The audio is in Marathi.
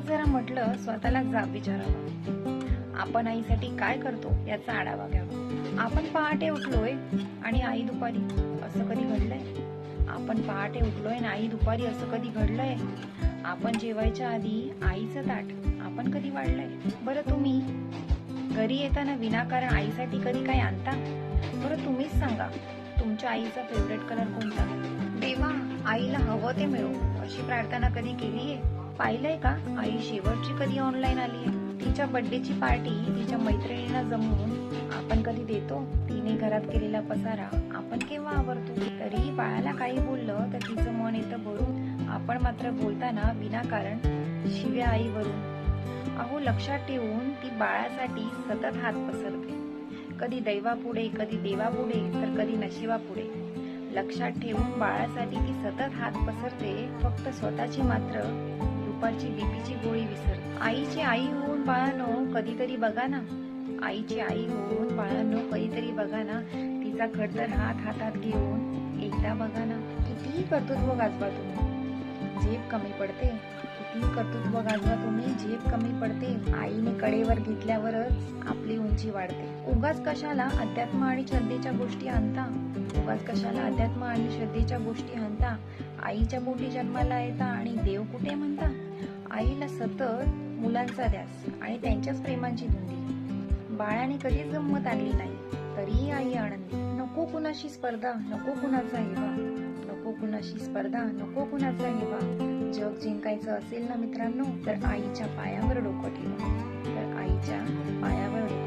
आज जरा म्हटलं स्वतःला जाब विचारावं. आपण आईसाठी काय करतो याचा आढावा घ्यावा. आपण पहाटे उठलोय आणि आई दुपारी, असं कधी घडलंय? आपण पहाटे उठलोय आणि आई दुपारी, असं कधी घडलंय? आपण जेवायच्या आधी आईचं ताट आपण कधी वाढलंय? बरं, तुम्ही घरी येताना विनाकारण आईसाठी कधी काही आणता? बरं, तुम्हीच सांगा, तुमच्या आईचा फेवरेट कलर कोणता? देवा, आईला हवं ते मिळो अशी प्रार्थना कधी केलीये? पाहिलंय का आई शेवटची कधी ऑनलाईन आलीये? तिच्या बर्थडेची पार्टी तिच्या मैत्रिणींना जमवून आपण कधी देतो? तिने घरात केलेला पसारा आपण केव्हा आवरतो? तरीही बाळाला काही बोललं तर तिचं मन येतं भरून. आपण मात्र बोलताना विनाकारण शिव्या आईवरून. अहो, लक्षात ठेवून ती बाळासाठी सतत हात पसरते. कधी दैवापुढे, कधी देवापुढे, तर कधी नशिबापुढे. लक्षात ठेवून बाळासाठी ती सतत हात पसरते, फक्त स्वतःची मात्र दुपारची बीपीची गोळी विसरते. आईची आई होऊन बाळानो कधीतरी बघा ना, आईची आई होऊन बाळानो कधीतरी बघा ना, तिचा खडतर हात हातात घेऊन एकदा बघा ना. कितीही कर्तृत्व गाजवा तुम्ही, झेप कमी पडते. कितीही कर्तृत्व गाजवा तुम्ही, झेप कमी पडते. आईने कडेवर घेतल्यावरच आपली उंची वाढते. उगाच कशाला अध्यात्म आणि श्रद्धेच्या गोष्टी आणता? उगाच कशाला अध्यात्म आणि श्रद्धेच्या गोष्टी आणता? आईच्या पोटी जन्माला येता आणि देव कुठे म्हणता? आईला सतत मुलांचा ध्यास आणि त्यांच्याच प्रेमांची धुंदी. बाळाने कधीच गंमत आणली नाही, तरीही आई आनंदी. नको कुणाशी स्पर्धा, नको कुणाचा हेवा, नको कुणाशी स्पर्धा, नको कुणाचा हेवा. जग जिंकायचं असेल ना मित्रांनो, तर आईच्या पायावर डोकं ठेवा, तर आईच्या पायावर